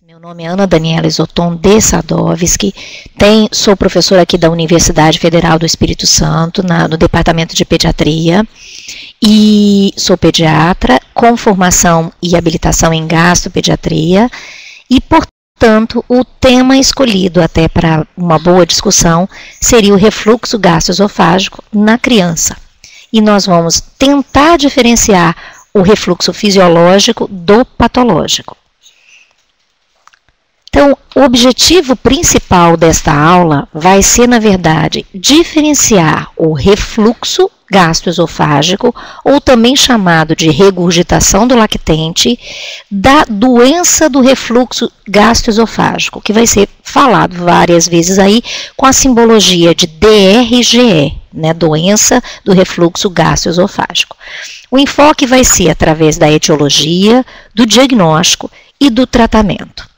Meu nome é Ana Daniela Isoton de Sadovski, sou professora aqui da Universidade Federal do Espírito Santo, no Departamento de Pediatria, e sou pediatra com formação e habilitação em gastropediatria, e, portanto, o tema escolhido até para uma boa discussão seria o refluxo gastroesofágico na criança. E nós vamos tentar diferenciar o refluxo fisiológico do patológico. Então, o objetivo principal desta aula vai ser, na verdade, diferenciar o refluxo gastroesofágico, ou também chamado de regurgitação do lactente, da doença do refluxo gastroesofágico, que vai ser falado várias vezes aí com a simbologia de DRGE, né, doença do refluxo gastroesofágico. O enfoque vai ser através da etiologia, do diagnóstico e do tratamento.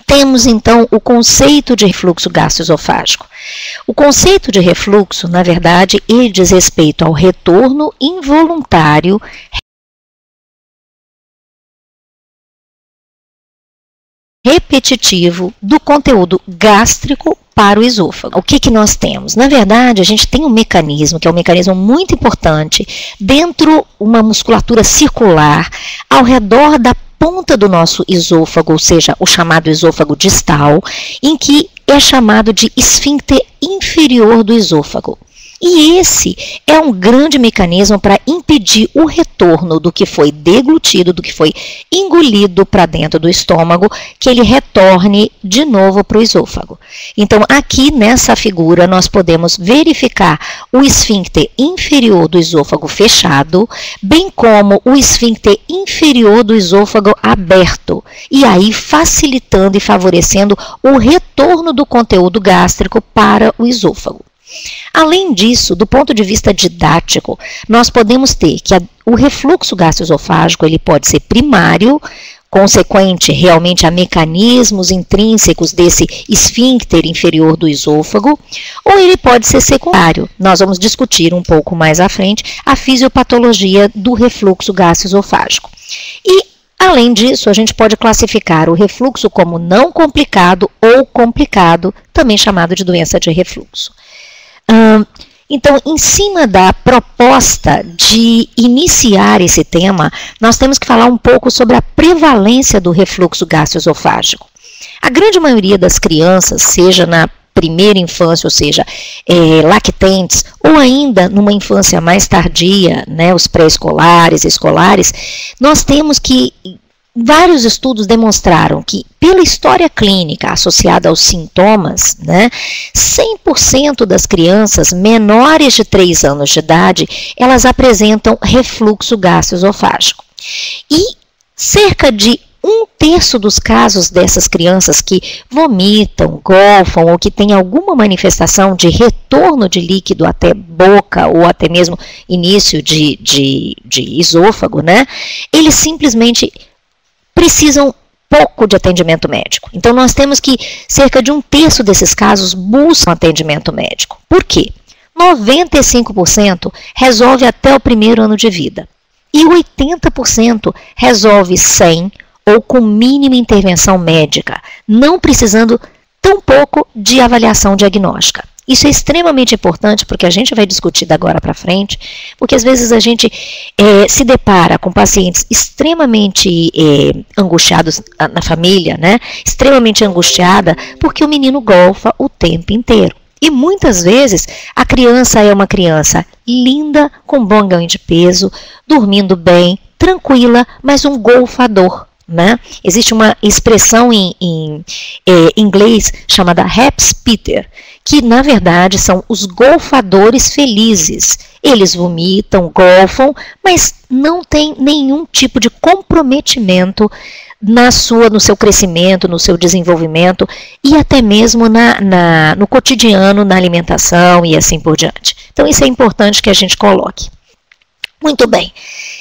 Temos, então, o conceito de refluxo gastroesofágico. O conceito de refluxo, na verdade, ele diz respeito ao retorno involuntário repetitivo do conteúdo gástrico para o esôfago. O que nós temos? Na verdade, a gente tem um mecanismo, que é um mecanismo muito importante, dentro uma musculatura circular, ao redor da ponta do nosso esôfago, ou seja, o chamado esôfago distal, em que é chamado de esfíncter inferior do esôfago. E esse é um grande mecanismo para impedir o retorno do que foi deglutido, do que foi engolido para dentro do estômago, que ele retorne de novo para o esôfago. Então, aqui nessa figura, nós podemos verificar o esfíncter inferior do esôfago fechado, bem como o esfíncter inferior do esôfago aberto, e aí facilitando e favorecendo o retorno do conteúdo gástrico para o esôfago. Além disso, do ponto de vista didático, nós podemos ter que o refluxo gastroesofágico ele pode ser primário, consequente realmente a mecanismos intrínsecos desse esfíncter inferior do esôfago, ou ele pode ser secundário. Nós vamos discutir um pouco mais à frente a fisiopatologia do refluxo gastroesofágico. E, além disso, a gente pode classificar o refluxo como não complicado ou complicado, também chamado de doença de refluxo. Então, em cima da proposta de iniciar esse tema, nós temos que falar um pouco sobre a prevalência do refluxo gastroesofágico. A grande maioria das crianças, seja na primeira infância, ou seja, lactentes, ou ainda numa infância mais tardia, né, os pré-escolares, escolares, nós temos que vários estudos demonstraram que, pela história clínica associada aos sintomas, né, 100% das crianças menores de 3 anos de idade, elas apresentam refluxo gastroesofágico. E cerca de 1/3 dos casos dessas crianças que vomitam, golfam ou que têm alguma manifestação de retorno de líquido até boca ou até mesmo início de esôfago, né, eles simplesmente precisam pouco de atendimento médico. Então, nós temos que cerca de 1/3 desses casos buscam atendimento médico. Por quê? 95% resolve até o primeiro ano de vida. E 80% resolve sem ou com mínima intervenção médica, não precisando tão pouco de avaliação diagnóstica. Isso é extremamente importante porque a gente vai discutir da agora para frente, porque às vezes a gente se depara com pacientes extremamente angustiados na família, né? Extremamente angustiada porque o menino golfa o tempo inteiro. E muitas vezes a criança é uma criança linda, com bom ganho de peso, dormindo bem, tranquila, mas um golfador. Né? Existe uma expressão em inglês chamada happy sphitter, que na verdade são os golfadores felizes. Eles vomitam, golfam, mas não tem nenhum tipo de comprometimento no seu crescimento, no seu desenvolvimento e até mesmo no cotidiano, na alimentação e assim por diante. Então isso é importante que a gente coloque. Muito bem.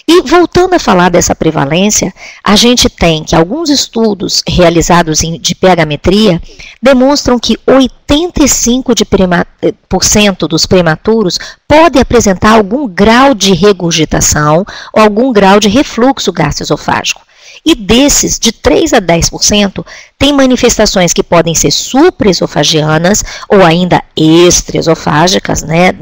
E voltando a falar dessa prevalência, a gente tem que alguns estudos realizados de pH-metria demonstram que 85% dos prematuros podem apresentar algum grau de regurgitação ou algum grau de refluxo gastroesofágico. E desses, de 3 a 10%, tem manifestações que podem ser supraesofagianas ou ainda extraesofágicas, né?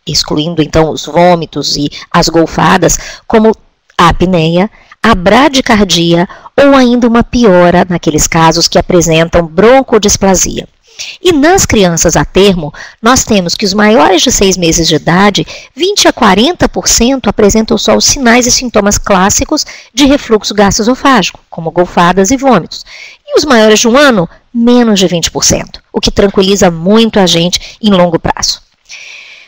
Excluindo então os vômitos e as golfadas, como a apneia, a bradicardia ou ainda uma piora naqueles casos que apresentam broncodisplasia. E nas crianças a termo, nós temos que os maiores de 6 meses de idade, 20 a 40% apresentam só os sinais e sintomas clássicos de refluxo gastroesofágico, como golfadas e vômitos. E os maiores de 1 ano, menos de 20%, o que tranquiliza muito a gente em longo prazo.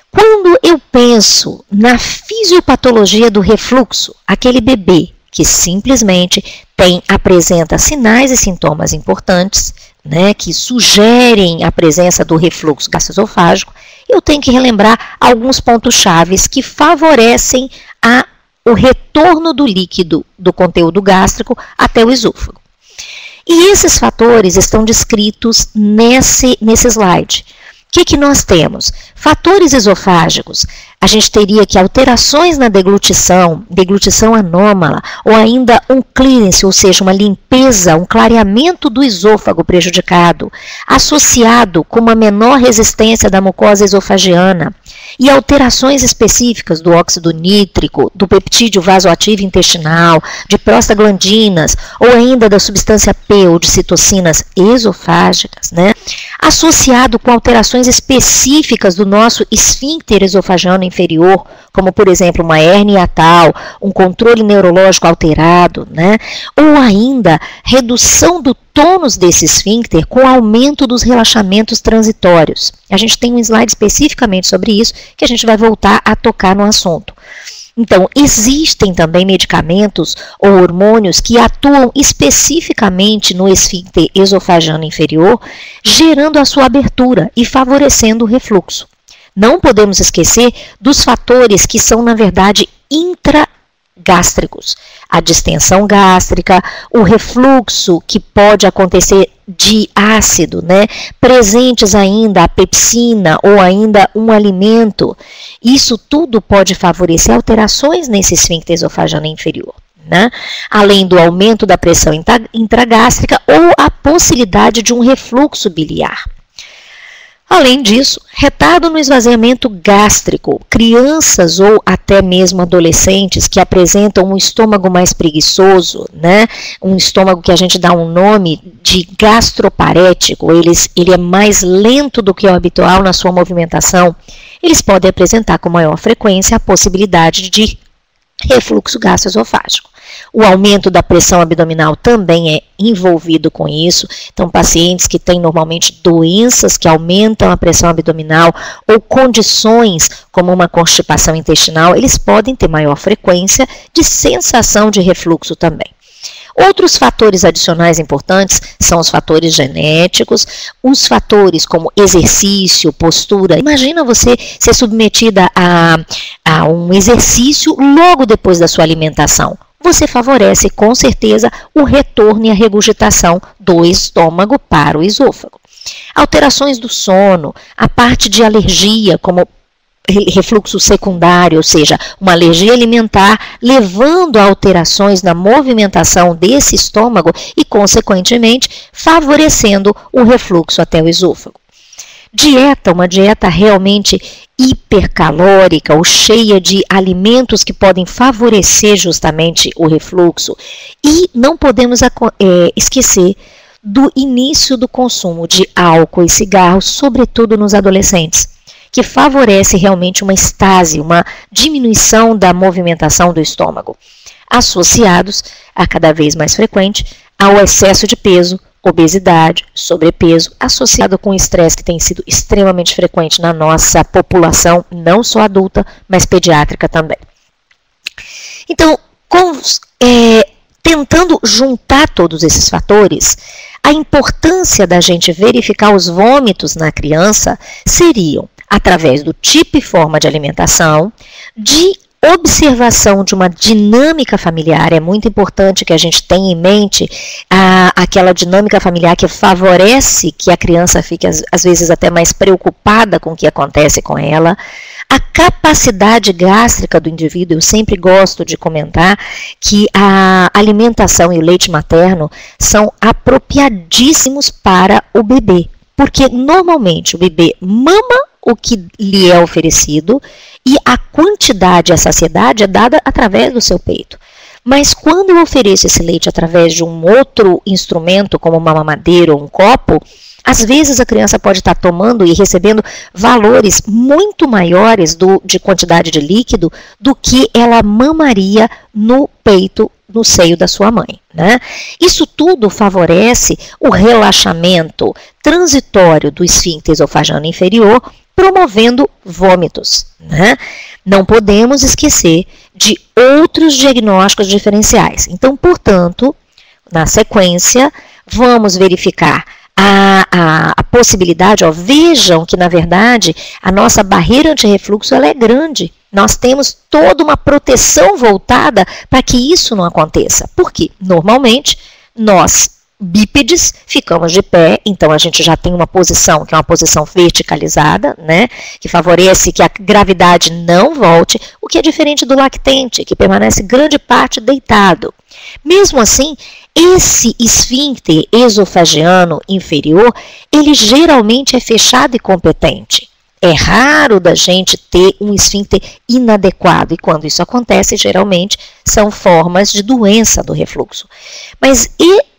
Quando eu penso na fisiopatologia do refluxo, aquele bebê que simplesmente apresenta sinais e sintomas importantes, né, que sugerem a presença do refluxo gastroesofágico, eu tenho que relembrar alguns pontos chaves que favorecem o retorno do líquido do conteúdo gástrico até o esôfago. E esses fatores estão descritos nesse slide. O que nós temos? Fatores esofágicos, a gente teria que alterações na deglutição anômala, ou ainda um clearance, ou seja, uma limpeza, um clareamento do esôfago prejudicado, associado com uma menor resistência da mucosa esofagiana, e alterações específicas do óxido nítrico, do peptídeo vasoativo intestinal, de prostaglandinas, ou ainda da substância P ou de citocinas esofágicas, né? Associado com alterações específicas do nosso esfíncter esofagiano inferior, como por exemplo uma hérnia hiatal, um controle neurológico alterado, né? Ou ainda redução do tônus desse esfíncter com aumento dos relaxamentos transitórios. A gente tem um slide especificamente sobre isso, que a gente vai voltar a tocar no assunto. Então, existem também medicamentos ou hormônios que atuam especificamente no esfíncter esofagiano inferior, gerando a sua abertura e favorecendo o refluxo. Não podemos esquecer dos fatores que são, na verdade, intragástricos. A distensão gástrica, o refluxo que pode acontecer de ácido, né? Presentes ainda a pepsina ou ainda um alimento. Isso tudo pode favorecer alterações nesse esfíncter esofagiano inferior, né? Além do aumento da pressão intragástrica ou a possibilidade de um refluxo biliar. Além disso, retardo no esvaziamento gástrico, crianças ou até mesmo adolescentes que apresentam um estômago mais preguiçoso, né? Um estômago que a gente dá um nome de gastroparético, ele é mais lento do que o habitual na sua movimentação, eles podem apresentar com maior frequência a possibilidade de refluxo gastroesofágico. O aumento da pressão abdominal também é envolvido com isso. Então, pacientes que têm normalmente doenças que aumentam a pressão abdominal ou condições como uma constipação intestinal, eles podem ter maior frequência de sensação de refluxo também. Outros fatores adicionais importantes são os fatores genéticos, os fatores como exercício, postura. Imagina você ser submetida a um exercício logo depois da sua alimentação. Você favorece com certeza o retorno e a regurgitação do estômago para o esôfago. Alterações do sono, a parte de alergia, como refluxo secundário, ou seja, uma alergia alimentar, levando a alterações na movimentação desse estômago e, consequentemente, favorecendo o refluxo até o esôfago. Dieta, uma dieta realmente hipercalórica ou cheia de alimentos que podem favorecer justamente o refluxo. E não podemos esquecer do início do consumo de álcool e cigarro, sobretudo nos adolescentes, que favorece realmente uma estase, uma diminuição da movimentação do estômago, associados a cada vez mais frequente ao excesso de peso, obesidade, sobrepeso, associado com o estresse que tem sido extremamente frequente na nossa população, não só adulta, mas pediátrica também. Então, tentando juntar todos esses fatores, a importância da gente verificar os vômitos na criança seriam através do tipo e forma de alimentação, de observação de uma dinâmica familiar. É muito importante que a gente tenha em mente aquela dinâmica familiar que favorece que a criança fique, às vezes, até mais preocupada com o que acontece com ela. A capacidade gástrica do indivíduo, eu sempre gosto de comentar que a alimentação e o leite materno são apropriadíssimos para o bebê, porque normalmente o bebê mama o que lhe é oferecido e a quantidade, a saciedade é dada através do seu peito. Mas quando eu ofereço esse leite através de um outro instrumento, como uma mamadeira ou um copo, às vezes a criança pode estar tomando e recebendo valores muito maiores de quantidade de líquido do que ela mamaria no peito, no seio da sua mãe, né? Isso tudo favorece o relaxamento transitório do esfíncter esofagano inferior, promovendo vômitos, né? Não podemos esquecer de outros diagnósticos diferenciais. Então, portanto, na sequência, vamos verificar a possibilidade, vejam que, na verdade, a nossa barreira antirrefluxo ela é grande. Nós temos toda uma proteção voltada para que isso não aconteça. Porque, normalmente, nós, bípedes, ficamos de pé, então a gente já tem uma posição, que é uma posição verticalizada, né, que favorece que a gravidade não volte, o que é diferente do lactente, que permanece grande parte deitado. Mesmo assim, esse esfíncter esofagiano inferior, ele geralmente é fechado e competente. É raro da gente ter um esfíncter inadequado, e quando isso acontece, geralmente são formas de doença do refluxo. Mas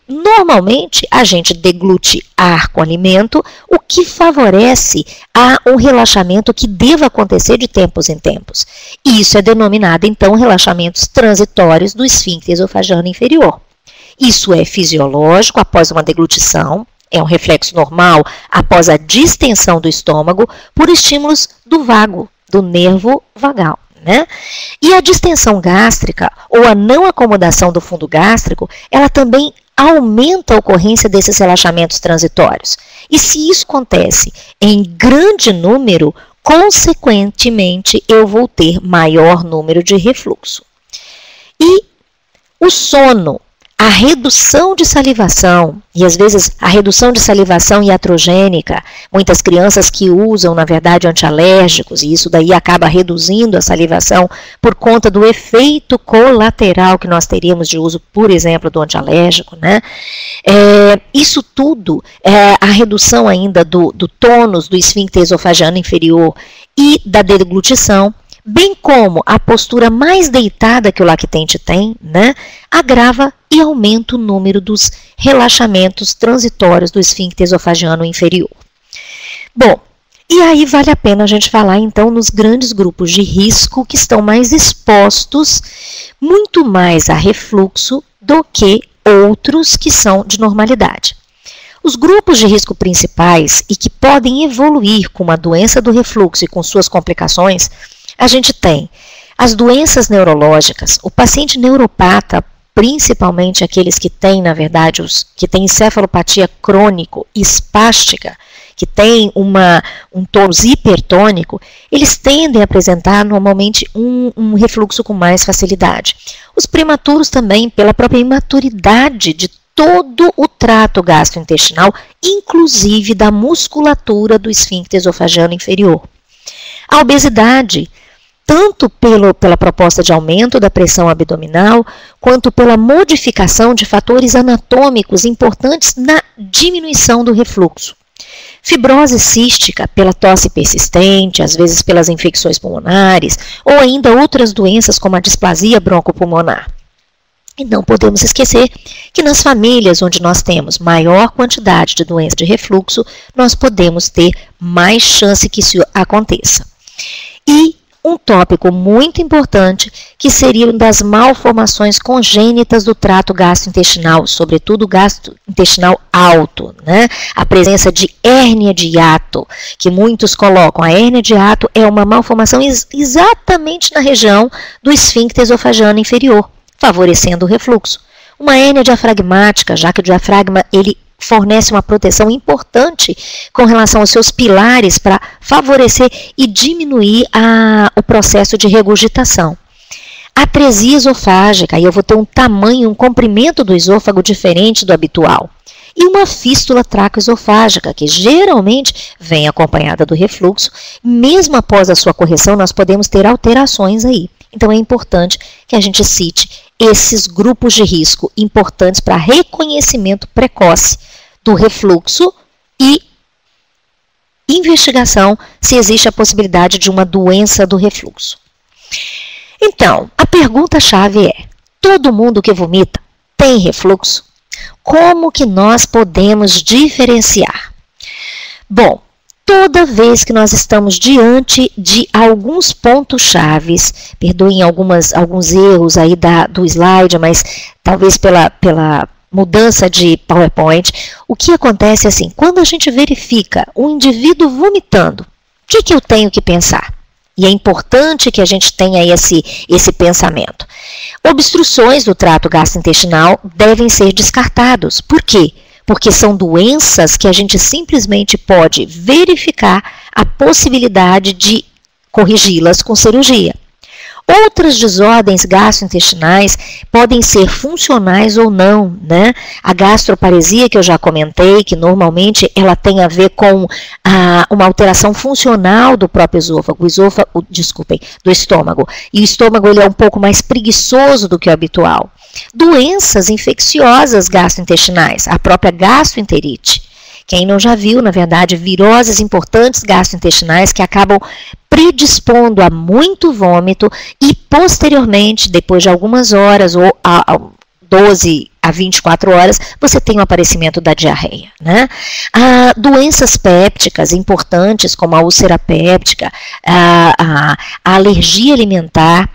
normalmente a gente deglute ar com alimento, o que favorece um relaxamento que deva acontecer de tempos em tempos. E isso é denominado, então, relaxamentos transitórios do esfíncter esofagiano inferior. Isso é fisiológico após uma deglutição, é um reflexo normal após a distensão do estômago por estímulos do vago, do nervo vagal, né? E a distensão gástrica ou a não acomodação do fundo gástrico, ela também aumenta a ocorrência desses relaxamentos transitórios. E se isso acontece em grande número, consequentemente, eu vou ter maior número de refluxo. E o sono, a redução de salivação, e às vezes a redução de salivação iatrogênica, muitas crianças que usam, na verdade, antialérgicos, e isso daí acaba reduzindo a salivação por conta do efeito colateral que nós teríamos de uso, por exemplo, do antialérgico, né? Isso tudo, a redução ainda do tônus do esfíncter esofagiano inferior e da deglutição, bem como a postura mais deitada que o lactente tem, né, agrava e aumenta o número dos relaxamentos transitórios do esfíncter esofagiano inferior. Bom, e aí vale a pena a gente falar então nos grandes grupos de risco que estão mais expostos, muito mais a refluxo do que outros que são de normalidade. Os grupos de risco principais e que podem evoluir com uma doença do refluxo e com suas complicações, a gente tem as doenças neurológicas, o paciente neuropata, principalmente aqueles que têm, na verdade, que têm encefalopatia crônico espástica, que têm um tônus hipertônico, eles tendem a apresentar normalmente um refluxo com mais facilidade. Os prematuros também, pela própria imaturidade de todo o trato gastrointestinal, inclusive da musculatura do esfíncter esofagiano inferior. A obesidade, tanto pela proposta de aumento da pressão abdominal, quanto pela modificação de fatores anatômicos importantes na diminuição do refluxo. Fibrose cística, pela tosse persistente, às vezes pelas infecções pulmonares, ou ainda outras doenças como a displasia broncopulmonar. E não podemos esquecer que nas famílias onde nós temos maior quantidade de doença de refluxo, nós podemos ter mais chance que isso aconteça. E um tópico muito importante, que seria das malformações congênitas do trato gastrointestinal, sobretudo gastrointestinal alto, né? A presença de hérnia de hiato, que muitos colocam. A hérnia de hiato é uma malformação exatamente na região do esfíncter esofagiano inferior, favorecendo o refluxo. Uma hérnia diafragmática, já que o diafragma ele fornece uma proteção importante com relação aos seus pilares para favorecer e diminuir o processo de regurgitação. Atresia esofágica, aí eu vou ter um tamanho, um comprimento do esôfago diferente do habitual. E uma fístula traqueoesofágica, que geralmente vem acompanhada do refluxo. Mesmo após a sua correção, nós podemos ter alterações aí. Então, é importante que a gente cite esses grupos de risco importantes para reconhecimento precoce do refluxo e investigação se existe a possibilidade de uma doença do refluxo. Então, a pergunta-chave é: todo mundo que vomita tem refluxo? Como que nós podemos diferenciar? Bom, toda vez que nós estamos diante de alguns pontos chaves, perdoem alguns erros aí do slide, mas talvez pela mudança de PowerPoint, o que acontece é assim: quando a gente verifica um indivíduo vomitando, o que eu tenho que pensar? E é importante que a gente tenha esse pensamento. Obstruções do trato gastrointestinal devem ser descartados. Por quê? Porque são doenças que a gente simplesmente pode verificar a possibilidade de corrigi-las com cirurgia. Outras desordens gastrointestinais podem ser funcionais ou não, né? A gastroparesia, que eu já comentei, que normalmente ela tem a ver com uma alteração funcional do próprio esôfago, do estômago. E o estômago ele é um pouco mais preguiçoso do que o habitual. Doenças infecciosas gastrointestinais, a própria gastroenterite. Quem não já viu, na verdade, viroses importantes gastrointestinais que acabam predispondo a muito vômito e, posteriormente, depois de algumas horas, ou 12 a 24 horas, você tem o aparecimento da diarreia, né? Doenças pépticas importantes, como a úlcera péptica, a alergia alimentar.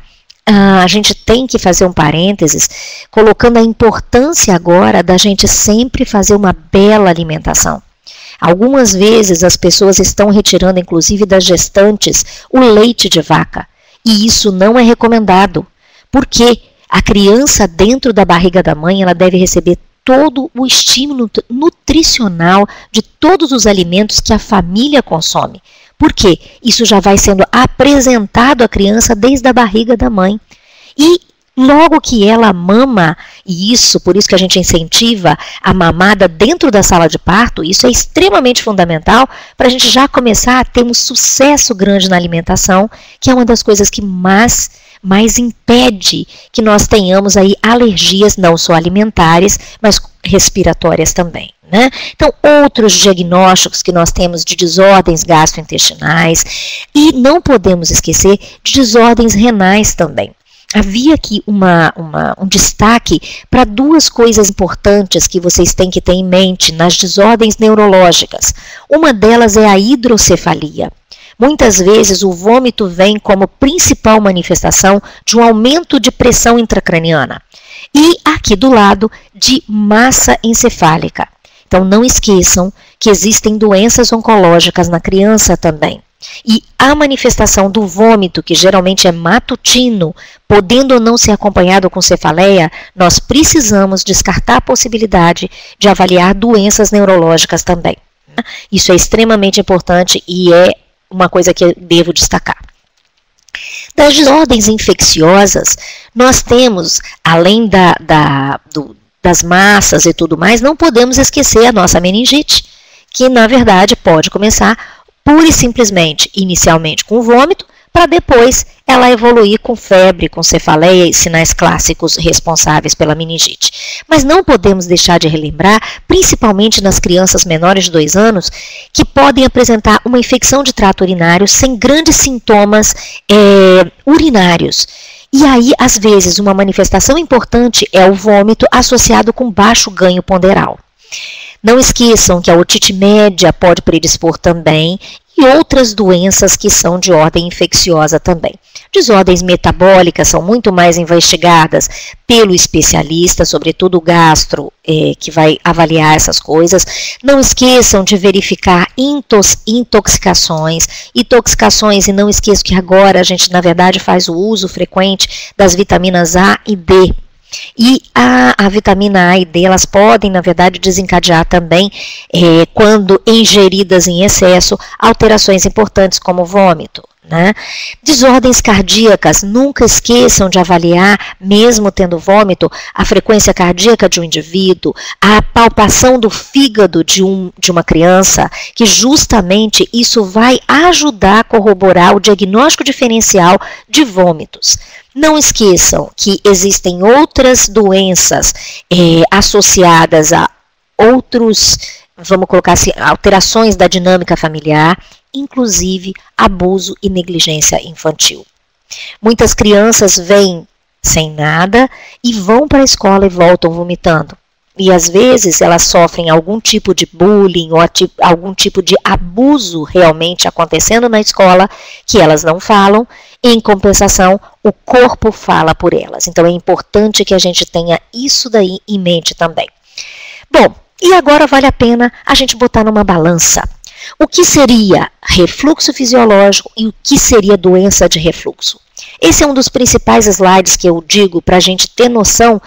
A gente tem que fazer um parênteses, colocando a importância agora da gente sempre fazer uma bela alimentação. Algumas vezes as pessoas estão retirando, inclusive das gestantes, o leite de vaca. E isso não é recomendado, porque a criança dentro da barriga da mãe, ela deve receber todo o estímulo nutricional de todos os alimentos que a família consome. Por quê? Isso já vai sendo apresentado à criança desde a barriga da mãe. E logo que ela mama, e por isso que a gente incentiva a mamada dentro da sala de parto, isso é extremamente fundamental para a gente já começar a ter um sucesso grande na alimentação, que é uma das coisas que mais impede que nós tenhamos aí alergias, não só alimentares, mas respiratórias também. Né? Então, outros diagnósticos que nós temos de desordens gastrointestinais, e não podemos esquecer de desordens renais também. Havia aqui um destaque para duas coisas importantes que vocês têm que ter em mente nas desordens neurológicas. Uma delas é a hidrocefalia. Muitas vezes o vômito vem como principal manifestação de um aumento de pressão intracraniana. E aqui do lado, de massa encefálica. Então, não esqueçam que existem doenças oncológicas na criança também. E a manifestação do vômito, que geralmente é matutino, podendo ou não ser acompanhado com cefaleia, nós precisamos descartar a possibilidade de avaliar doenças neurológicas também. Isso é extremamente importante e é uma coisa que eu devo destacar. Das desordens infecciosas, nós temos, além das massas e tudo mais, não podemos esquecer a nossa meningite, que na verdade pode começar pura e simplesmente, inicialmente com vômito, para depois ela evoluir com febre, com cefaleia e sinais clássicos responsáveis pela meningite. Mas não podemos deixar de relembrar, principalmente nas crianças menores de 2 anos, que podem apresentar uma infecção de trato urinário sem grandes sintomas urinários. E aí, às vezes, uma manifestação importante é o vômito associado com baixo ganho ponderal. Não esqueçam que a otite média pode predispor também e outras doenças que são de ordem infecciosa também. Desordens metabólicas são muito mais investigadas pelo especialista, sobretudo o gastro, que vai avaliar essas coisas. Não esqueçam de verificar intoxicações, e não esqueçam que agora a gente, na verdade, faz o uso frequente das vitaminas A e D. E a vitamina A e D, elas podem, na verdade, desencadear também, quando ingeridas em excesso, alterações importantes como vômito. né? Desordens cardíacas, nunca esqueçam de avaliar, mesmo tendo vômito, a frequência cardíaca de um indivíduo, a palpação do fígado de uma criança, que justamente isso vai ajudar a corroborar o diagnóstico diferencial de vômitos. Não esqueçam que existem outras doenças associadas a outros, vamos colocar assim, alterações da dinâmica familiar, inclusive abuso e negligência infantil. Muitas crianças vêm sem nada e vão para a escola e voltam vomitando. E às vezes elas sofrem algum tipo de bullying ou algum tipo de abuso realmente acontecendo na escola que elas não falam. Em compensação, o corpo fala por elas. Então é importante que a gente tenha isso daí em mente também. Bom, e agora vale a pena a gente botar numa balança. O que seria refluxo fisiológico e o que seria doença de refluxo? Esse é um dos principais slides que eu digo para a gente ter noção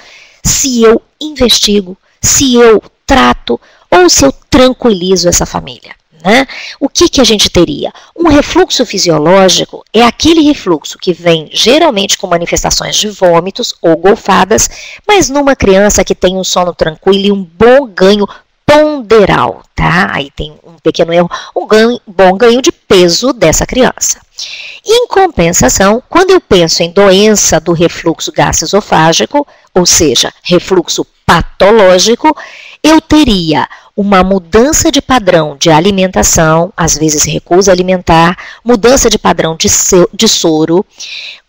se eu investigo, se eu trato ou se eu tranquilizo essa família, né? O que a gente teria? Um refluxo fisiológico é aquele refluxo que vem geralmente com manifestações de vômitos ou golfadas, mas numa criança que tem um sono tranquilo e um bom ganho ponderal, tá? Aí tem um pequeno erro, bom ganho de peso dessa criança. Em compensação, quando eu penso em doença do refluxo gastroesofágico, ou seja, refluxo patológico, eu teria uma mudança de padrão de alimentação, às vezes recusa alimentar, mudança de padrão de soro,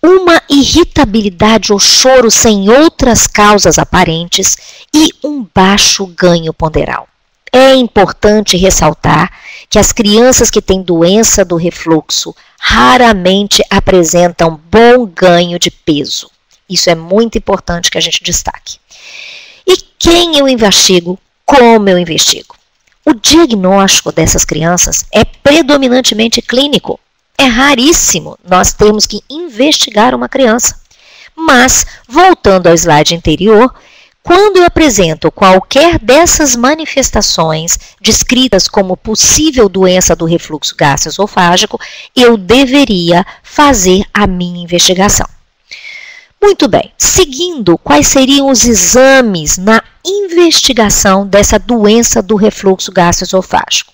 uma irritabilidade ou choro sem outras causas aparentes e um baixo ganho ponderal. É importante ressaltar que as crianças que têm doença do refluxo raramente apresentam bom ganho de peso. Isso é muito importante que a gente destaque. E quem eu investigo? Como eu investigo? O diagnóstico dessas crianças é predominantemente clínico. É raríssimo nós termos que investigar uma criança. Mas, voltando ao slide anterior, quando eu apresento qualquer dessas manifestações descritas como possível doença do refluxo gastroesofágico, eu deveria fazer a minha investigação. Muito bem, seguindo, quais seriam os exames na investigação dessa doença do refluxo gastroesofágico?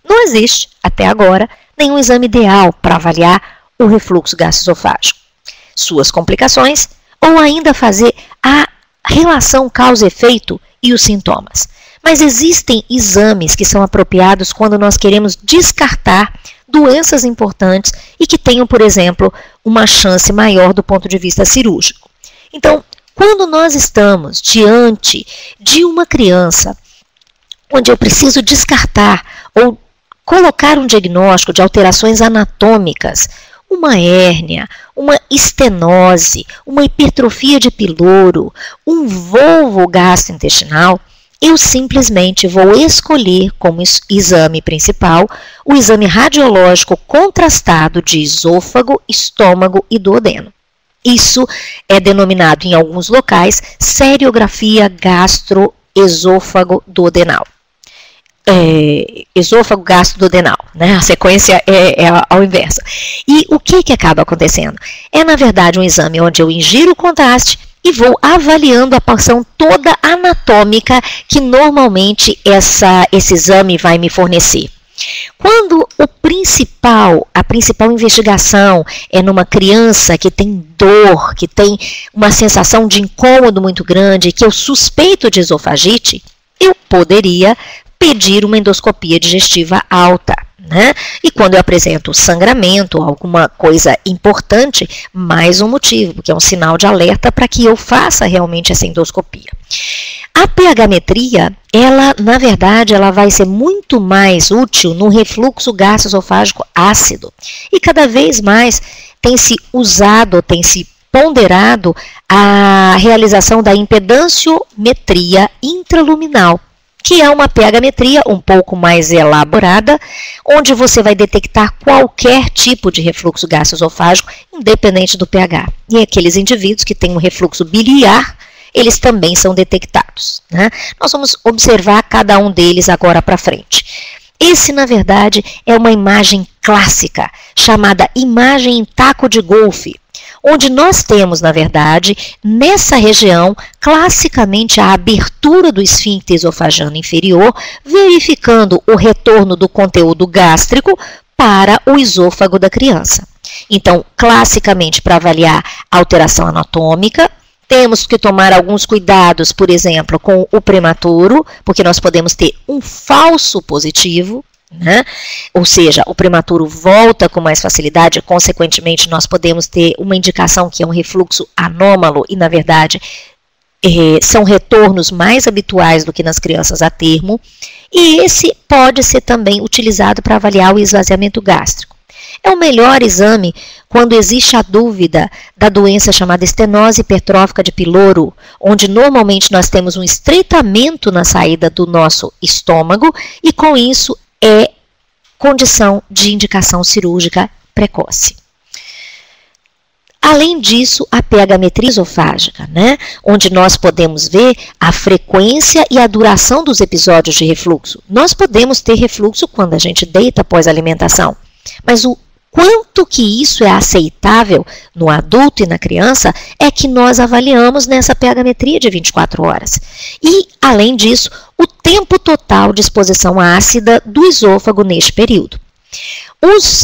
Não existe, até agora, nenhum exame ideal para avaliar o refluxo gastroesofágico, suas complicações ou ainda fazer a relação causa-efeito e os sintomas. Mas existem exames que são apropriados quando nós queremos descartar doenças importantes e que tenham, por exemplo, uma chance maior do ponto de vista cirúrgico. Então, quando nós estamos diante de uma criança onde eu preciso descartar ou colocar um diagnóstico de alterações anatômicas, uma hérnia, uma estenose, uma hipertrofia de piloro, um volvo gastrointestinal, eu simplesmente vou escolher como exame principal o exame radiológico contrastado de esôfago, estômago e duodeno. Isso é denominado em alguns locais seriografia gastroesôfago-duodenal. Esôfago gastroduodenal, né? A sequência é ao inverso. E o que acaba acontecendo? É, na verdade, um exame onde eu ingiro o contraste e vou avaliando a porção toda anatômica que normalmente esse exame vai me fornecer. Quando a principal investigação é numa criança que tem dor, que tem uma sensação de incômodo muito grande, que eu suspeito de esofagite, eu poderia pedir uma endoscopia digestiva alta, né? E quando eu apresento sangramento, alguma coisa importante, mais um motivo, porque é um sinal de alerta para que eu faça realmente essa endoscopia. A pH-metria, na verdade, ela vai ser muito mais útil no refluxo gastroesofágico ácido. E cada vez mais tem se usado, tem se ponderado a realização da impedanciometria intraluminal, que é uma pH-metria um pouco mais elaborada, onde você vai detectar qualquer tipo de refluxo gastroesofágico, independente do pH. E aqueles indivíduos que têm um refluxo biliar, eles também são detectados, né? Nós vamos observar cada um deles agora para frente. Esse, na verdade, é uma imagem clássica, chamada imagem em taco de golfe, onde nós temos, na verdade, nessa região, classicamente a abertura do esfíncter esofagiano inferior, verificando o retorno do conteúdo gástrico para o esôfago da criança. Então, classicamente, para avaliar a alteração anatômica, temos que tomar alguns cuidados, por exemplo, com o prematuro, porque nós podemos ter um falso positivo, né? Ou seja, o prematuro volta com mais facilidade, consequentemente nós podemos ter uma indicação que é um refluxo anômalo e, na verdade, são retornos mais habituais do que nas crianças a termo, e esse pode ser também utilizado para avaliar o esvaziamento gástrico. É o melhor exame quando existe a dúvida da doença chamada estenose hipertrófica de piloro, onde normalmente nós temos um estreitamento na saída do nosso estômago e com isso é condição de indicação cirúrgica precoce. Além disso, a pH-metria esofágica, né, onde nós podemos ver a frequência e a duração dos episódios de refluxo. Nós podemos ter refluxo quando a gente deita após a alimentação, mas o quanto que isso é aceitável no adulto e na criança é que nós avaliamos nessa pH-metria de 24 horas. E, além disso, o tempo total de exposição ácida do esôfago neste período.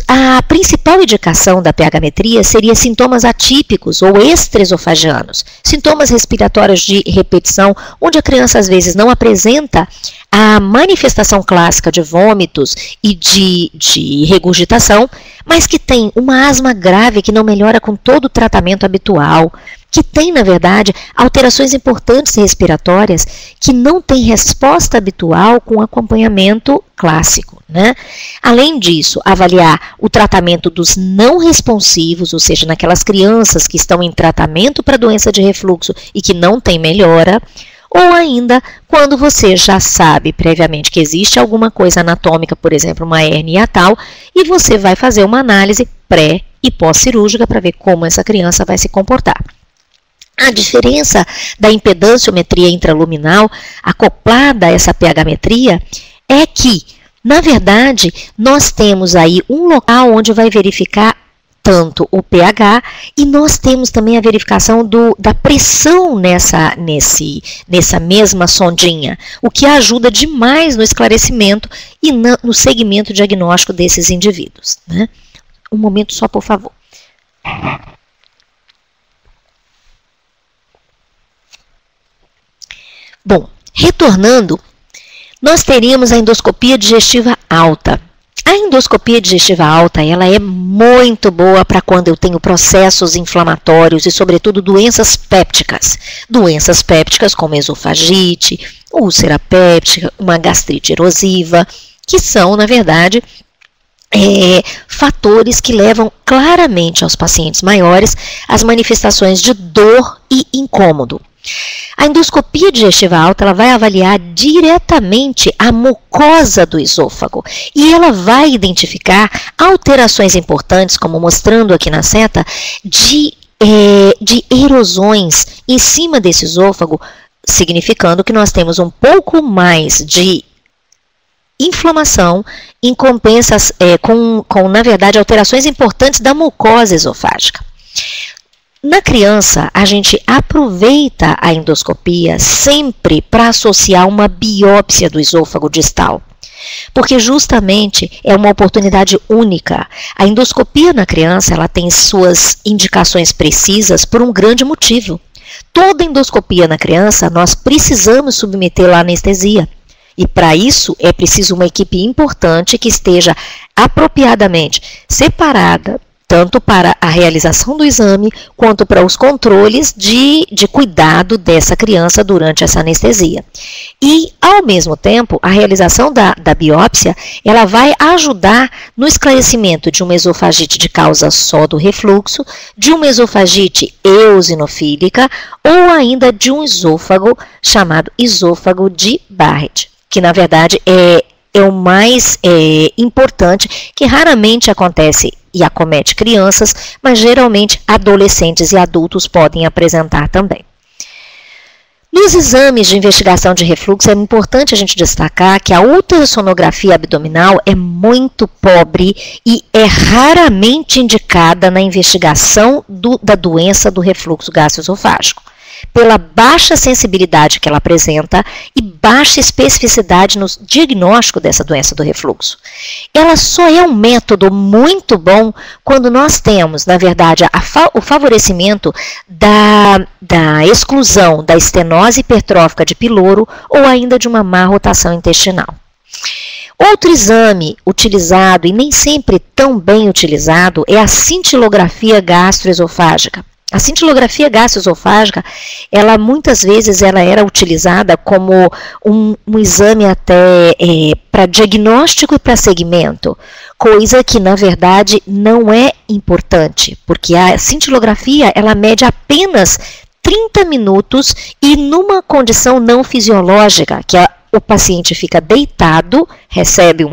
A principal indicação da pH-metria seria sintomas atípicos ou extraesofagianos, sintomas respiratórios de repetição, onde a criança às vezes não apresenta a manifestação clássica de vômitos e de regurgitação, mas que tem uma asma grave que não melhora com todo o tratamento habitual, que tem, na verdade, alterações importantes respiratórias que não tem resposta habitual com acompanhamento clássico, né? Além disso, avaliar o tratamento dos não responsivos, ou seja, naquelas crianças que estão em tratamento para doença de refluxo e que não tem melhora, ou ainda quando você já sabe previamente que existe alguma coisa anatômica, por exemplo, uma hérnia hiatal, e você vai fazer uma análise pré e pós-cirúrgica para ver como essa criança vai se comportar. A diferença da impedanciometria intraluminal acoplada a essa pH-metria é que, na verdade, nós temos aí um local onde vai verificar tanto o pH e nós temos também a verificação da pressão nessa mesma sondinha, o que ajuda demais no esclarecimento e no segmento diagnóstico desses indivíduos, né? Um momento só, por favor. Bom, retornando, nós teríamos a endoscopia digestiva alta. A endoscopia digestiva alta, ela é muito boa para quando eu tenho processos inflamatórios e, sobretudo, doenças pépticas. Doenças pépticas como esofagite, úlcera péptica, uma gastrite erosiva, que são, na verdade, fatores que levam claramente aos pacientes maiores as manifestações de dor e incômodo. A endoscopia digestiva alta ela vai avaliar diretamente a mucosa do esôfago e ela vai identificar alterações importantes, como mostrando aqui na seta, de erosões em cima desse esôfago, significando que nós temos um pouco mais de inflamação em compensas, na verdade, alterações importantes da mucosa esofágica. Na criança, a gente aproveita a endoscopia sempre para associar uma biópsia do esôfago distal, porque justamente é uma oportunidade única. A endoscopia na criança ela tem suas indicações precisas por um grande motivo. Toda endoscopia na criança, nós precisamos submetê-la à anestesia. E para isso é preciso uma equipe importante que esteja apropriadamente separada, tanto para a realização do exame, quanto para os controles de cuidado dessa criança durante essa anestesia. E, ao mesmo tempo, a realização da biópsia, ela vai ajudar no esclarecimento de uma esofagite de causa só do refluxo, de uma esofagite eosinofílica, ou ainda de um esôfago chamado esôfago de Barrett, que, na verdade, é o mais importante, que raramente acontece e acomete crianças, mas geralmente adolescentes e adultos podem apresentar também. Nos exames de investigação de refluxo, é importante a gente destacar que a ultrassonografia abdominal é muito pobre e é raramente indicada na investigação da doença do refluxo gastroesofágico, pela baixa sensibilidade que ela apresenta e baixa especificidade no diagnóstico dessa doença do refluxo. Ela só é um método muito bom quando nós temos, na verdade, o favorecimento da exclusão da estenose hipertrófica de piloro ou ainda de uma má rotação intestinal. Outro exame utilizado e nem sempre tão bem utilizado é a cintilografia gastroesofágica. A cintilografia gastroesofágica, ela muitas vezes ela era utilizada como um exame até para diagnóstico e para segmento, coisa que na verdade não é importante, porque a cintilografia ela mede apenas 30 minutos e numa condição não fisiológica, que o paciente fica deitado, recebe um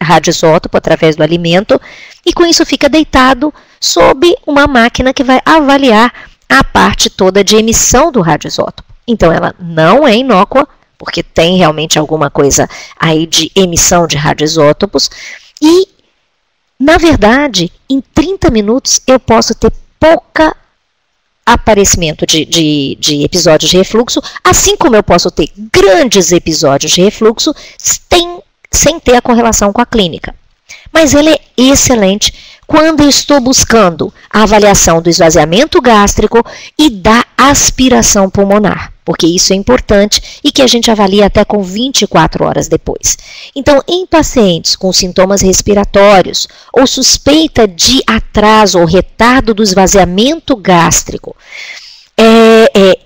radioisótopo através do alimento e com isso fica deitado sob uma máquina que vai avaliar a parte toda de emissão do radioisótopo. Então ela não é inócua, porque tem realmente alguma coisa aí de emissão de radioisótopos e, na verdade, em 30 minutos eu posso ter pouca aparecimento de episódios de refluxo, assim como eu posso ter grandes episódios de refluxo sem ter a correlação com a clínica. Mas ele é excelente quando eu estou buscando a avaliação do esvaziamento gástrico e da aspiração pulmonar, porque isso é importante e que a gente avalia até com 24 horas depois. Então, em pacientes com sintomas respiratórios ou suspeita de atraso ou retardo do esvaziamento gástrico,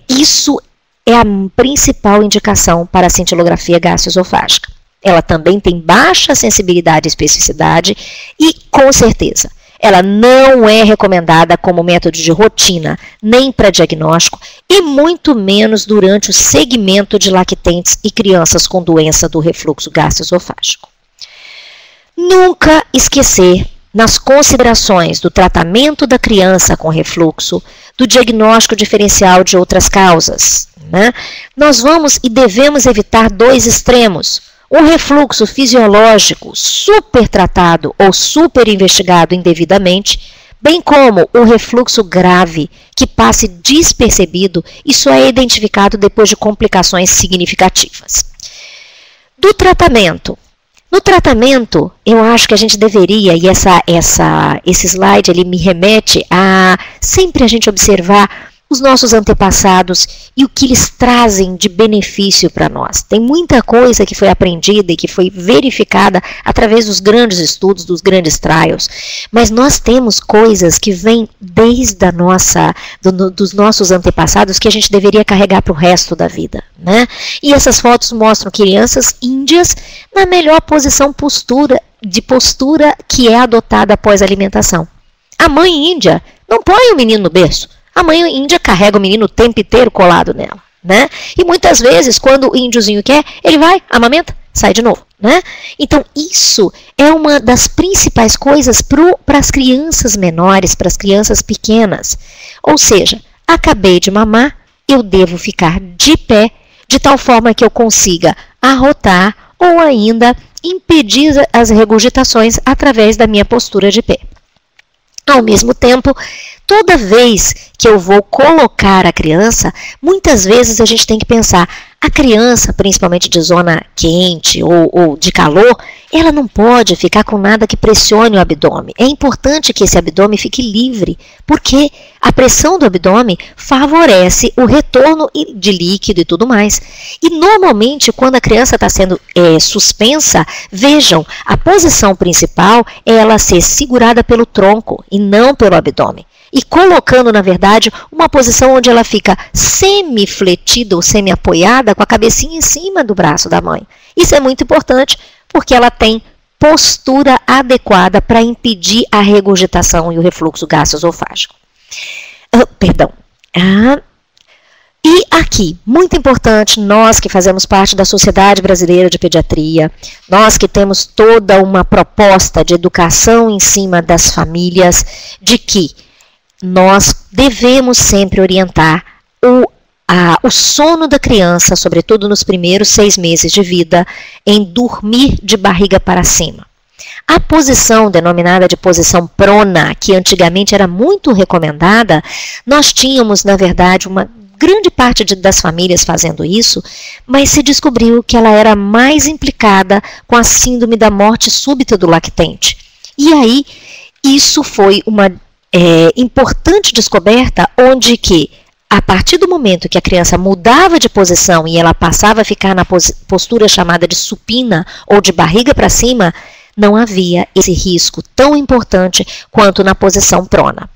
isso é a principal indicação para a cintilografia gastroesofágica. Ela também tem baixa sensibilidade e especificidade e, com certeza, ela não é recomendada como método de rotina, nem para diagnóstico e muito menos durante o segmento de lactentes e crianças com doença do refluxo gastroesofágico. Nunca esquecer, nas considerações do tratamento da criança com refluxo, do diagnóstico diferencial de outras causas, né? Nós vamos e devemos evitar dois extremos. Um refluxo fisiológico super tratado ou super investigado indevidamente, bem como o refluxo grave que passe despercebido e só é identificado depois de complicações significativas. Do tratamento. No tratamento, eu acho que a gente deveria, e esse slide ele me remete a sempre a gente observar os nossos antepassados e o que eles trazem de benefício para nós. Tem muita coisa que foi aprendida e que foi verificada através dos grandes estudos, dos grandes trials, mas nós temos coisas que vêm desde dos nossos antepassados que a gente deveria carregar para o resto da vida, né? E essas fotos mostram crianças índias na melhor postura que é adotada após a alimentação. A mãe índia não põe o menino no berço. A mãe índia carrega o menino o tempo inteiro colado nela, né? E muitas vezes, quando o índiozinho quer, ele vai, amamenta, sai de novo, né? Então, isso é uma das principais coisas para as crianças menores, para as crianças pequenas. Ou seja, acabei de mamar, eu devo ficar de pé, de tal forma que eu consiga arrotar ou ainda impedir as regurgitações através da minha postura de pé. Ao mesmo tempo, toda vez que eu vou colocar a criança, muitas vezes a gente tem que pensar, a criança, principalmente de zona quente ou de calor, ela não pode ficar com nada que pressione o abdômen. É importante que esse abdômen fique livre, porque a pressão do abdômen favorece o retorno de líquido e tudo mais. E normalmente, quando a criança está sendo suspensa, vejam, a posição principal é ela ser segurada pelo tronco e não pelo abdômen. E colocando, na verdade, uma posição onde ela fica semi-fletida ou semi-apoiada com a cabecinha em cima do braço da mãe. Isso é muito importante porque ela tem postura adequada para impedir a regurgitação e o refluxo gastroesofágico. E aqui, muito importante, nós que fazemos parte da Sociedade Brasileira de Pediatria, nós que temos toda uma proposta de educação em cima das famílias, de que nós devemos sempre orientar o sono da criança, sobretudo nos primeiros 6 meses de vida, em dormir de barriga para cima. A posição denominada de posição prona, que antigamente era muito recomendada, nós tínhamos, na verdade, uma grande parte das famílias fazendo isso, mas se descobriu que ela era mais implicada com a síndrome da morte súbita do lactente. E aí, isso foi uma importante descoberta, onde que, a partir do momento que a criança mudava de posição e ela passava a ficar na postura chamada de supina ou de barriga para cima, não havia esse risco tão importante quanto na posição prona.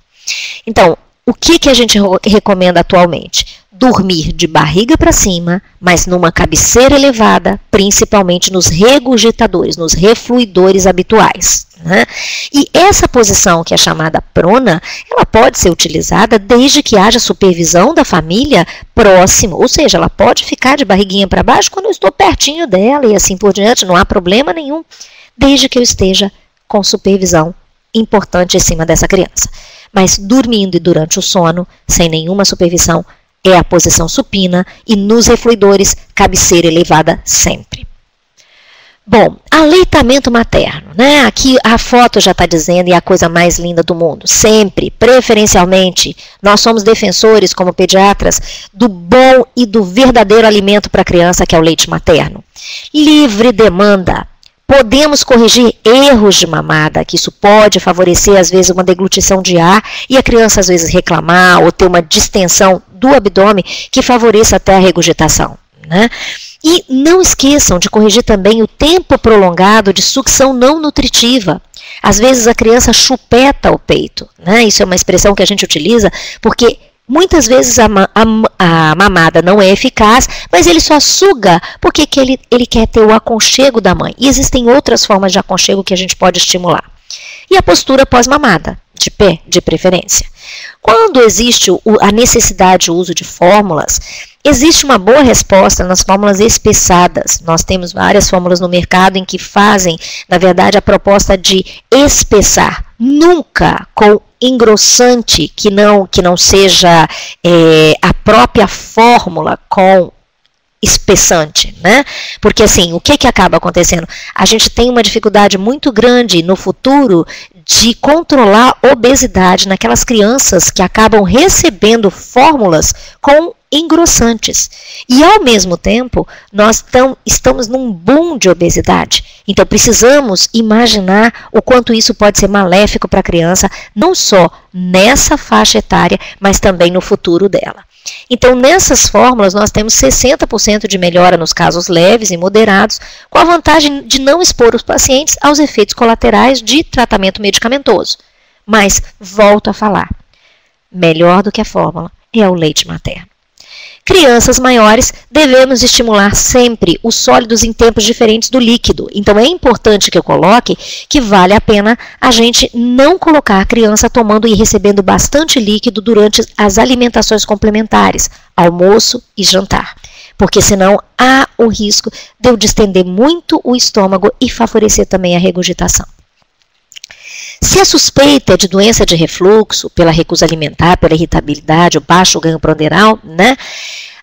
Então, o que a gente recomenda atualmente? Dormir de barriga para cima, mas numa cabeceira elevada, principalmente nos regurgitadores, nos refluidores habituais, né? E essa posição, que é chamada prona, ela pode ser utilizada desde que haja supervisão da família próximo, ou seja, ela pode ficar de barriguinha para baixo quando eu estou pertinho dela e assim por diante, não há problema nenhum, desde que eu esteja com supervisão importante em cima dessa criança. Mas dormindo e durante o sono, sem nenhuma supervisão, é a posição supina e nos refluidores, cabeceira elevada sempre. Bom, aleitamento materno, né? Aqui a foto já está dizendo, e é a coisa mais linda do mundo. Sempre, preferencialmente, nós somos defensores, como pediatras, do bom e do verdadeiro alimento para a criança, que é o leite materno. Livre demanda. Podemos corrigir erros de mamada, que isso pode favorecer, às vezes, uma deglutição de ar e a criança, às vezes, reclamar ou ter uma distensão do abdômen que favoreça até a regurgitação, né? E não esqueçam de corrigir também o tempo prolongado de sucção não nutritiva. Às vezes, a criança chupeta o peito, né? Isso é uma expressão que a gente utiliza porque muitas vezes a mamada não é eficaz, mas ele só suga porque ele quer ter o aconchego da mãe. E existem outras formas de aconchego que a gente pode estimular. E a postura pós-mamada, de pé, de preferência. Quando existe a necessidade de uso de fórmulas, existe uma boa resposta nas fórmulas espessadas. Nós temos várias fórmulas no mercado em que fazem, na verdade, a proposta de espessar. Nunca com engrossante que não seja a própria fórmula com espessante, né? Porque assim, o que acaba acontecendo? A gente tem uma dificuldade muito grande no futuro de controlar a obesidade naquelas crianças que acabam recebendo fórmulas com engrossantes. E ao mesmo tempo, nós estamos num boom de obesidade. Então precisamos imaginar o quanto isso pode ser maléfico para a criança, não só nessa faixa etária, mas também no futuro dela. Então, nessas fórmulas, nós temos 60% de melhora nos casos leves e moderados, com a vantagem de não expor os pacientes aos efeitos colaterais de tratamento medicamentoso. Mas, volto a falar, melhor do que a fórmula é o leite materno. Crianças maiores, devemos estimular sempre os sólidos em tempos diferentes do líquido. Então, é importante que eu coloque que vale a pena a gente não colocar a criança tomando e recebendo bastante líquido durante as alimentações complementares, almoço e jantar. Porque senão há o risco de eu distender muito o estômago e favorecer também a regurgitação. Se a suspeita é de doença de refluxo, pela recusa alimentar, pela irritabilidade, o baixo ganho ponderal, né,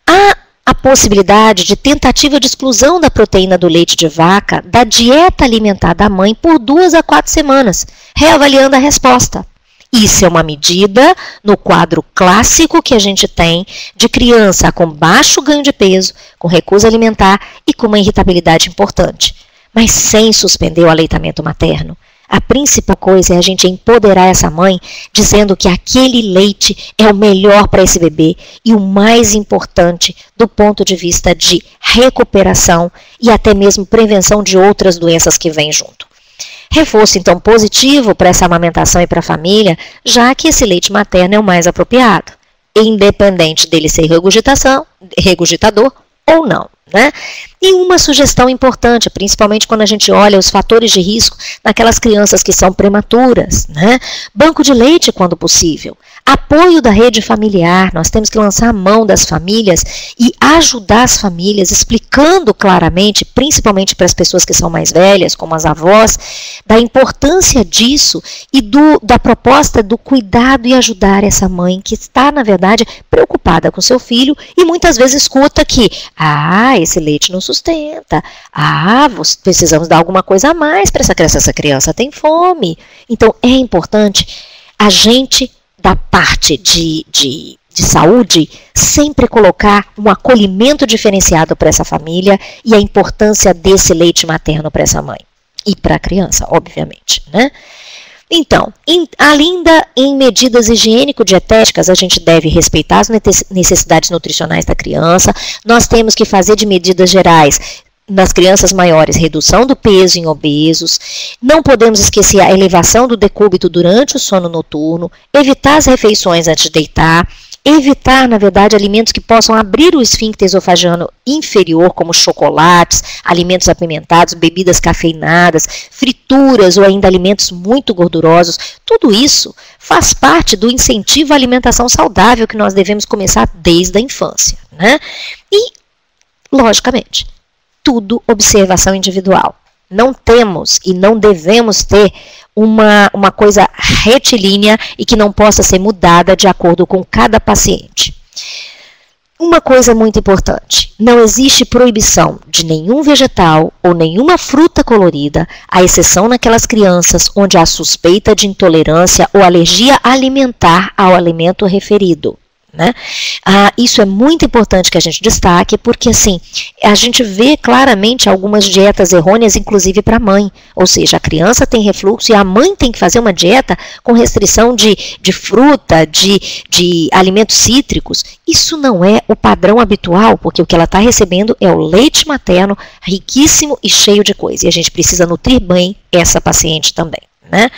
há a possibilidade de tentativa de exclusão da proteína do leite de vaca da dieta alimentar da mãe por 2 a 4 semanas, reavaliando a resposta. Isso é uma medida no quadro clássico que a gente tem de criança com baixo ganho de peso, com recusa alimentar e com uma irritabilidade importante, mas sem suspender o aleitamento materno. A principal coisa é a gente empoderar essa mãe, dizendo que aquele leite é o melhor para esse bebê e o mais importante do ponto de vista de recuperação e até mesmo prevenção de outras doenças que vêm junto. Reforço, então, positivo para essa amamentação e para a família, já que esse leite materno é o mais apropriado, independente dele ser regurgitador ou não, né? E uma sugestão importante, principalmente quando a gente olha os fatores de risco naquelas crianças que são prematuras, né? Banco de leite quando possível, apoio da rede familiar, nós temos que lançar a mão das famílias e ajudar as famílias, explicando claramente, principalmente para as pessoas que são mais velhas, como as avós, da importância disso e da proposta do cuidado e ajudar essa mãe que está, na verdade, preocupada com seu filho e muitas vezes escuta que, esse leite não sustenta, precisamos dar alguma coisa a mais para essa criança tem fome. Então é importante a gente, da parte de saúde, sempre colocar um acolhimento diferenciado para essa família e a importância desse leite materno para essa mãe e para a criança, obviamente, né? Então, ainda em medidas higiênico-dietéticas, a gente deve respeitar as necessidades nutricionais da criança. Nós temos que fazer de medidas gerais nas crianças maiores, redução do peso em obesos. Não podemos esquecer a elevação do decúbito durante o sono noturno, evitar as refeições antes de deitar, evitar, na verdade, alimentos que possam abrir o esfíncter esofagiano inferior, como chocolates, alimentos apimentados, bebidas cafeinadas, frituras ou ainda alimentos muito gordurosos. Tudo isso faz parte do incentivo à alimentação saudável que nós devemos começar desde a infância, né? E, logicamente, tudo observação individual. Não temos e não devemos ter uma coisa retilínea e que não possa ser mudada de acordo com cada paciente. Uma coisa muito importante, não existe proibição de nenhum vegetal ou nenhuma fruta colorida, à exceção naquelas crianças onde há suspeita de intolerância ou alergia alimentar ao alimento referido, né? Isso é muito importante que a gente destaque, porque assim, a gente vê claramente algumas dietas errôneas, inclusive para a mãe, ou seja, a criança tem refluxo e a mãe tem que fazer uma dieta com restrição de fruta, de alimentos cítricos. Isso não é o padrão habitual, porque o que ela está recebendo é o leite materno, riquíssimo e cheio de coisa, e a gente precisa nutrir bem essa paciente também, né?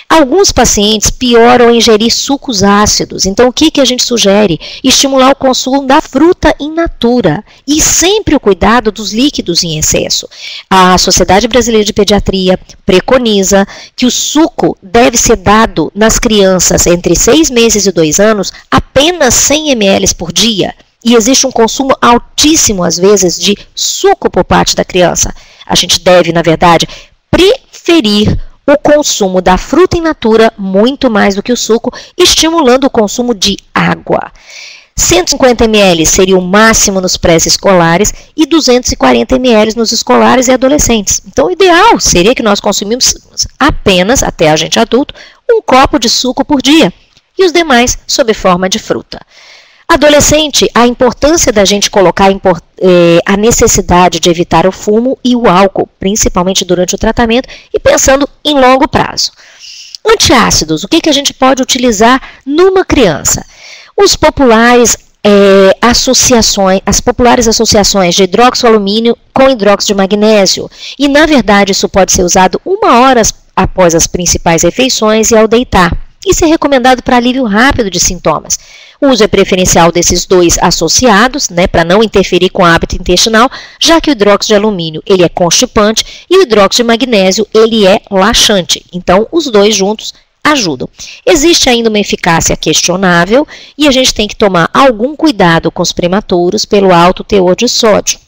Alguns pacientes pioram ingerir sucos ácidos, então o que a gente sugere? Estimular o consumo da fruta in natura e sempre o cuidado dos líquidos em excesso. A Sociedade Brasileira de Pediatria preconiza que o suco deve ser dado nas crianças entre 6 meses e 2 anos apenas 100 ml por dia. E existe um consumo altíssimo, às vezes, de suco por parte da criança. A gente deve, na verdade, preferir o consumo da fruta in natura muito mais do que o suco, estimulando o consumo de água. 150 ml seria o máximo nos pré-escolares e 240 ml nos escolares e adolescentes. Então, o ideal seria que nós consumíssemos apenas, até a gente adulto, um copo de suco por dia e os demais sob forma de fruta. Adolescente, a importância da gente colocar a necessidade de evitar o fumo e o álcool, principalmente durante o tratamento e pensando em longo prazo. Antiácidos, o que a gente pode utilizar numa criança? As populares associações de hidroxoalumínio com hidróxido de magnésio. E, na verdade, isso pode ser usado 1 hora após as principais refeições e ao deitar. Isso é recomendado para alívio rápido de sintomas. O uso é preferencial desses dois associados, né, para não interferir com o hábito intestinal, já que o hidróxido de alumínio ele é constipante e o hidróxido de magnésio ele é laxante. Então, os dois juntos ajudam. Existe ainda uma eficácia questionável e a gente tem que tomar algum cuidado com os prematuros pelo alto teor de sódio.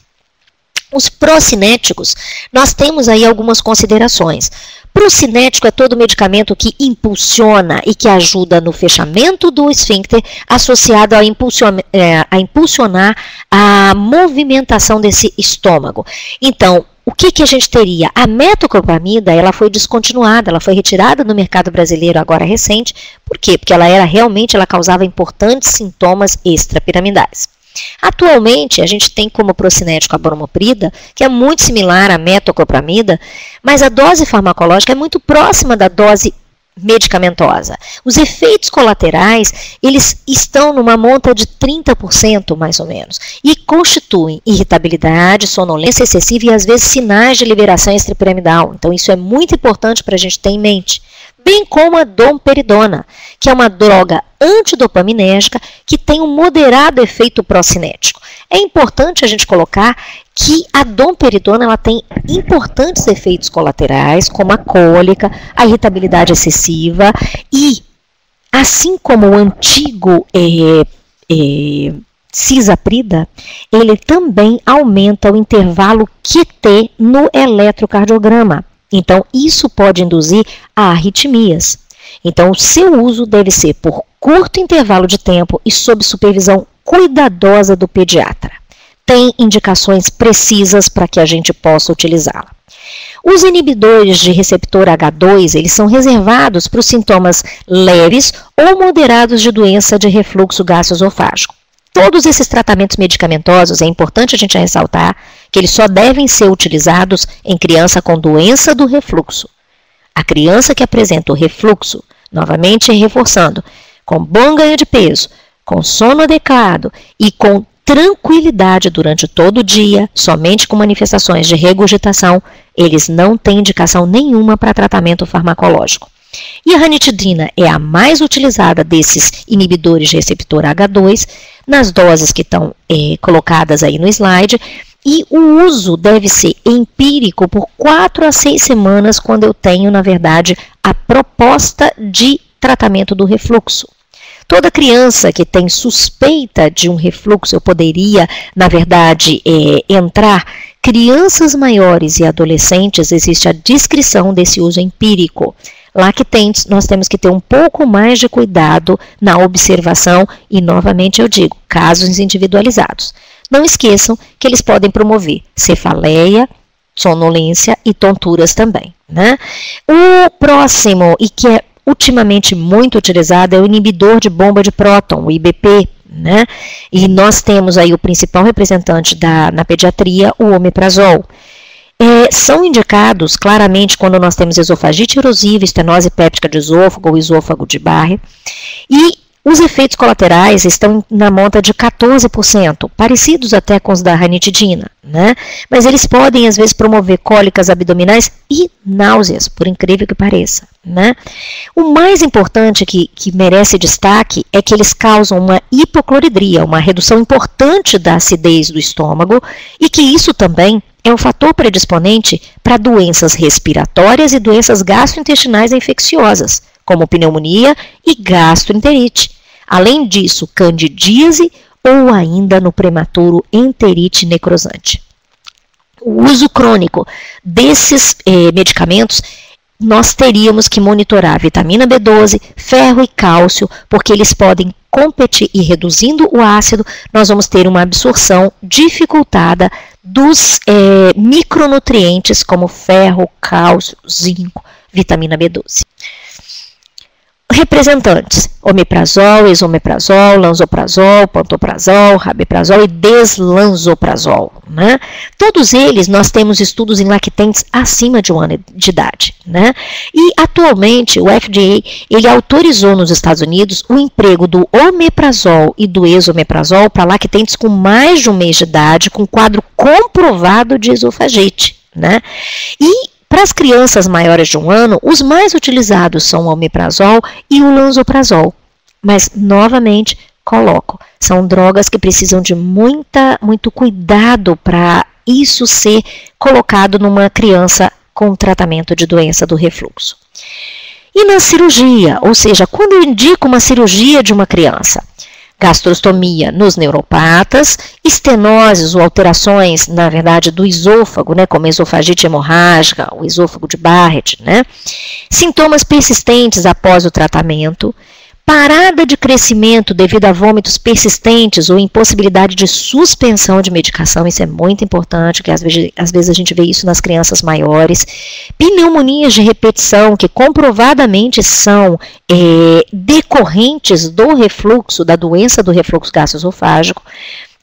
Os procinéticos, nós temos aí algumas considerações. Procinético é todo medicamento que impulsiona e que ajuda no fechamento do esfíncter, associado a impulsionar a movimentação desse estômago. Então, o que a gente teria? A metoclopramida, ela foi descontinuada, ela foi retirada do mercado brasileiro agora recente. Por quê? Porque ela causava importantes sintomas extrapiramidais. Atualmente, a gente tem como procinético a bromoprida, que é muito similar à metoclopramida, mas a dose farmacológica é muito próxima da dose medicamentosa. Os efeitos colaterais, eles estão numa monta de 30% mais ou menos, e constituem irritabilidade, sonolência excessiva e às vezes sinais de liberação extrapiramidal. Então isso é muito importante para a gente ter em mente. bem como a domperidona, que é uma droga antidopaminérgica que tem um moderado efeito procinético. É importante a gente colocar que a domperidona ela tem importantes efeitos colaterais, como a cólica, a irritabilidade excessiva e, assim como o antigo cisaprida, ele também aumenta o intervalo QT no eletrocardiograma. Então, isso pode induzir a arritmias. Então, o seu uso deve ser por curto intervalo de tempo e sob supervisão cuidadosa do pediatra. Tem indicações precisas para que a gente possa utilizá-la. Os inibidores de receptor H2, eles são reservados para os sintomas leves ou moderados de doença de refluxo gastroesofágico. Todos esses tratamentos medicamentosos, é importante a gente ressaltar que eles só devem ser utilizados em criança com doença do refluxo. A criança que apresenta o refluxo, novamente reforçando, com bom ganho de peso, com sono adequado e com tranquilidade durante todo o dia, somente com manifestações de regurgitação, eles não têm indicação nenhuma para tratamento farmacológico. E a ranitidina é a mais utilizada desses inibidores de receptor H2, nas doses que estão colocadas aí no slide, e o uso deve ser empírico por 4 a 6 semanas, quando eu tenho, na verdade, a proposta de tratamento do refluxo. Toda criança que tem suspeita de um refluxo, eu poderia, na verdade, entrar. Crianças maiores e adolescentes, existe a descrição desse uso empírico. Lactentes, nós temos que ter um pouco mais de cuidado na observação e, novamente, eu digo, casos individualizados. Não esqueçam que eles podem promover cefaleia, sonolência e tonturas também, né? O próximo, e que é ultimamente muito utilizado, é o inibidor de bomba de próton, o IBP, né? E nós temos aí o principal representante na pediatria, o omeprazol. São indicados claramente quando nós temos esofagite erosiva, estenose péptica de esôfago ou esôfago de Barre. E os efeitos colaterais estão na monta de 14%, parecidos até com os da ranitidina, né? Mas eles podem, às vezes, promover cólicas abdominais e náuseas, por incrível que pareça, né? O mais importante que merece destaque é que eles causam uma hipocloridria, uma redução importante da acidez do estômago, e que isso também é um fator predisponente para doenças respiratórias e doenças gastrointestinais infecciosas, como pneumonia e gastroenterite. Além disso, candidíase ou ainda no prematuro enterite necrosante. O uso crônico desses medicamentos, nós teríamos que monitorar vitamina B12, ferro e cálcio, porque eles podem competir e reduzindo o ácido, nós vamos ter uma absorção dificultada dos micronutrientes como ferro, cálcio, zinco, vitamina B12. Representantes: omeprazol, esomeprazol, lanzoprazol, pantoprazol, rabeprazol e deslanzoprazol, né? Todos eles nós temos estudos em lactentes acima de 1 ano de idade, né? E atualmente o FDA ele autorizou nos Estados Unidos o emprego do omeprazol e do esomeprazol para lactentes com mais de 1 mês de idade, com quadro comprovado de esofagite, né? E para as crianças maiores de 1 ano, os mais utilizados são o omeprazol e o lanzoprazol. Mas, novamente, coloco, são drogas que precisam de muito cuidado para isso ser colocado numa criança com tratamento de doença do refluxo. E na cirurgia, ou seja, quando eu indico uma cirurgia de uma criança, gastrostomia nos neuropatas, estenoses ou alterações, na verdade, do esôfago, né, como esofagite hemorrágica, o esôfago de Barrett, né, sintomas persistentes após o tratamento, parada de crescimento devido a vômitos persistentes ou impossibilidade de suspensão de medicação, isso é muito importante, que às vezes a gente vê isso nas crianças maiores, pneumonias de repetição, que comprovadamente são decorrentes do refluxo, da doença do refluxo gastroesofágico,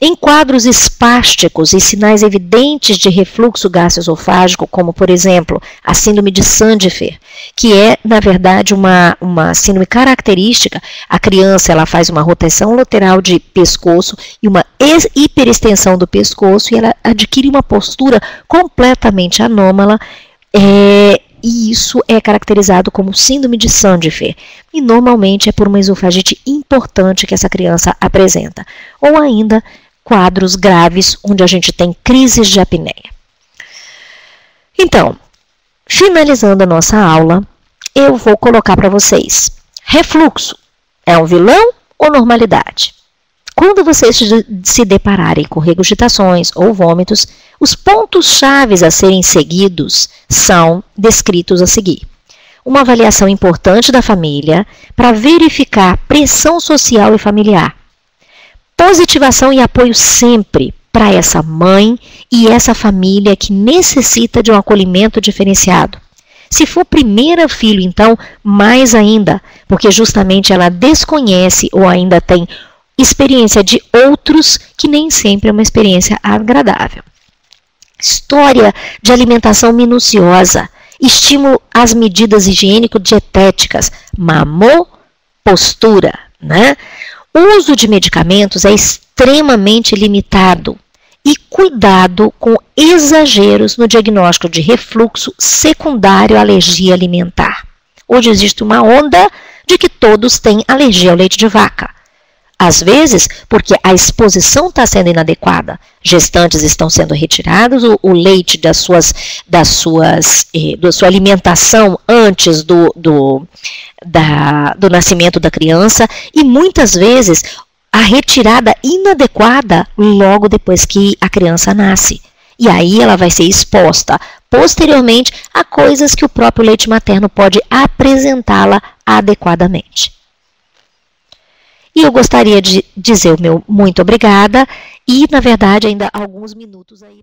em quadros espásticos e sinais evidentes de refluxo gastroesofágico, como, por exemplo, a síndrome de Sandifer, que é, na verdade, uma síndrome característica. A criança ela faz uma rotação lateral de pescoço e uma hiperextensão do pescoço, e ela adquire uma postura completamente anômala, e isso é caracterizado como síndrome de Sandler, e normalmente é por uma esofagite importante que essa criança apresenta, ou ainda quadros graves onde a gente tem crises de apneia. Então, finalizando a nossa aula, eu vou colocar para vocês: refluxo é um vilão ou normalidade? Quando vocês se depararem com regurgitações ou vômitos, os pontos-chave a serem seguidos são descritos a seguir. Uma avaliação importante da família para verificar pressão social e familiar. Positivação e apoio sempre para essa mãe e essa família que necessita de um acolhimento diferenciado. Se for primeira filho, então, mais ainda, porque justamente ela desconhece ou ainda tem experiência de outros que nem sempre é uma experiência agradável. História de alimentação minuciosa, estímulo às medidas higiênico-dietéticas, postura, né? O uso de medicamentos é extremamente limitado e cuidado com exageros no diagnóstico de refluxo secundário à alergia alimentar. Hoje existe uma onda de que todos têm alergia ao leite de vaca. Às vezes, porque a exposição está sendo inadequada. Gestantes estão sendo retirados, o leite da sua alimentação antes do nascimento da criança, e muitas vezes a retirada inadequada logo depois que a criança nasce. E aí ela vai ser exposta posteriormente a coisas que o próprio leite materno pode apresentá-la adequadamente. E eu gostaria de dizer o meu muito obrigada e, na verdade, ainda alguns minutos aí.